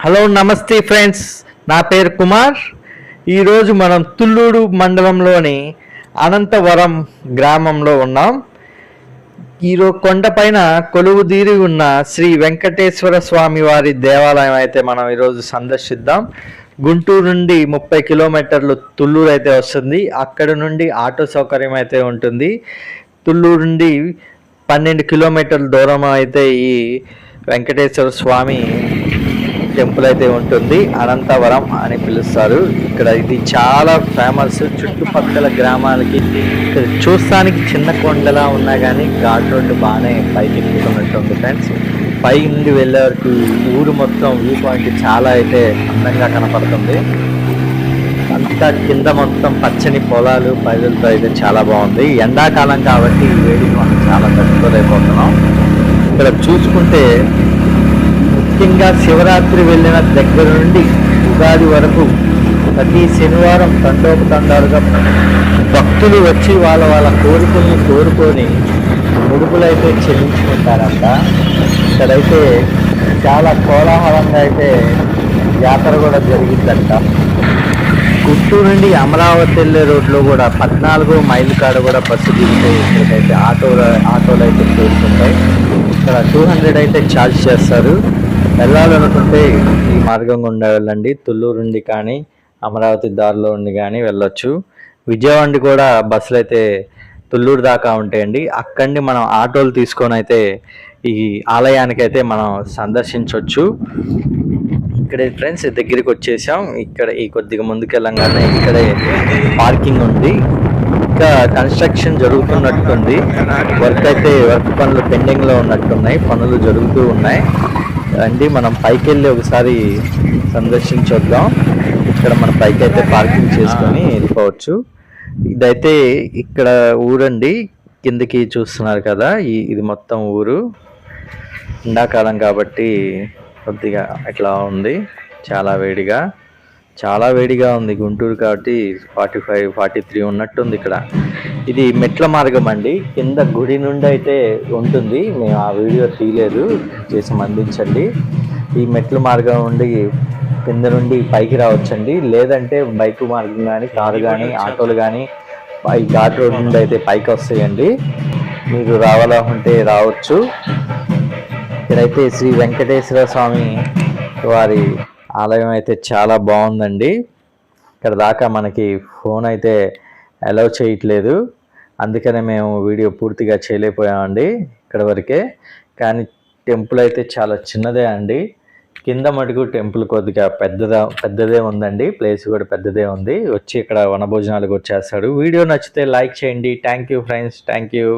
Hello నమస్తే friends, నా పేరు కుమార్. ఈరోజు మనం తుళ్ళూరు మండలంలోని అనంతవరం గ్రామంలో ఉన్నాం. ఈరోజు కొండపైన కొలువుదీరి ఉన్న శ్రీ వెంకటేశ్వర స్వామి వారి దేవాలయం అయితే మనం ఈరోజు సందర్శిద్దాం. గుంటూరు నుండి 30 కిలోమీటర్లు తుళ్ళూరు అయితే వస్తుంది. అక్కడ నుండి ఆటో సౌకర్యం అయితే ఉంటుంది. తుళ్ళూరు నుండి 12 కిలోమీటర్ల దూరం అయితే ఈ వెంకటేశ్వర స్వామి టెంపుల్ అయితే ఉంటుంది. అనంతవరం అని పిలుస్తారు. ఇక్కడ ఇది చాలా ఫేమస్. చుట్టుపక్కల గ్రామాలకి ఇక్కడ చూస్తానికి చిన్న కొండలా ఉన్నా కానీ ఘాట్ రోడ్డు బాగానే పైకి ఎక్కుతున్నట్టుంది ఫ్రెండ్స్. పై నుండి వెళ్ళే వరకు ఊరు మొత్తం వ్యూ పాయింట్ చాలా అయితే అందంగా కనపడుతుంది. అంతా కింద మొత్తం పచ్చని పొలాలు పైరులతో అయితే చాలా బాగుంది. ఎండాకాలం కాబట్టి ఈ వేడికి మనం చాలా తట్టుకోలేకపోతున్నాం. ఇక్కడ చూసుకుంటే ముఖ్యంగా శివరాత్రి వెళ్ళిన దగ్గర నుండి ఉగాది వరకు ప్రతి శనివారం తండోపతండాలుగా భక్తులు వచ్చి వాళ్ళ కోరికల్ని కోరుకొని ముడుపులైతే చెల్లించుకుంటారంట. ఇక్కడైతే చాలా కోలాహలంగా అయితే జాతర కూడా జరిగిందంట. గుంటూరు నుండి అమరావతి వెళ్ళే రోడ్లో కూడా 14 మైళ్ళ కాడ కూడా బస్సు దిగుతాయి. ఇక్కడికైతే ఆటోలు అయితే చేరుకుంటాయి. ఇక్కడ 200 అయితే ఛార్జ్ చేస్తారు. వెళ్ళాలనుకుంటే ఈ మార్గం గుండా వెళ్ళండి. తుళ్ళూరు నుండి కానీ అమరావతి దారిలో ఉండి కానీ వెళ్ళొచ్చు. విజయవాడ కూడా బస్సులు అయితే తుళ్ళూరు దాకా ఉంటాయండి. అక్కడిని మనం ఆటోలు తీసుకొని అయితే ఈ ఆలయానికి అయితే మనం సందర్శించవచ్చు. ఇక్కడే ఫ్రెండ్స్ దగ్గరికి వచ్చేసాం. ఇక్కడ ఈ కొద్దిగా ముందుకెళ్ళంగానే ఇక్కడే పార్కింగ్ ఉంది. ఇంకా కన్స్ట్రక్షన్ జరుగుతున్నట్టుంది. వర్క్ పనులు పెండింగ్లో ఉన్నట్టున్నాయి. పనులు జరుగుతూ ఉన్నాయి. రండి మనం పైకి వెళ్ళి ఒకసారి సందర్శించొద్దాం. ఇక్కడ మన పైకి అయితే పార్కింగ్ చేసుకొని వెళ్ళిపోవచ్చు. ఇదైతే ఇక్కడ ఊరండి. కిందకి చూస్తున్నారు కదా, ఇది మొత్తం ఊరు. ఎండాకాలం కాబట్టి కొద్దిగా ఇట్లా ఉంది. చాలా వేడిగా ఉంది. గుంటూరు కాబట్టి 45, 43 ఉన్నట్టుంది. ఇక్కడ ఇది మెట్ల మార్గం అండి. కింద గుడి నుండి అయితే ఉంటుంది. మేము ఆ వీడియో తీయలేదు, చేసి అందించండి. ఈ మెట్ల మార్గం నుండి కింద నుండి పైకి రావచ్చండి. లేదంటే బైక్ మార్గం కానీ, కారు కానీ, ఆటోలు కానీ ఈ ఘాట్ రోడ్ నుండి అయితే పైకి వస్తాయండి. మీరు రావాలంటే రావచ్చు. ఇక్కడైతే శ్రీ వెంకటేశ్వర స్వామి వారి ఆలయం అయితే చాలా బాగుందండి. ఇక్కడ దాకా మనకి ఫోన్ అయితే అలౌ చేయట్లేదు, అందుకనే మేము వీడియో పూర్తిగా చేయలేకపోయామండి ఇక్కడ వరకే. కానీ టెంపుల్ అయితే చాలా చిన్నదే అండి. కింద మటుకు టెంపుల్ కొద్దిగా పెద్దదే ఉందండి. ప్లేస్ కూడా పెద్దదే ఉంది. వచ్చి ఇక్కడ వనభోజనాలకు వచ్చేస్తాడు. వీడియో నచ్చితే లైక్ చేయండి. Thank you friends, thank you.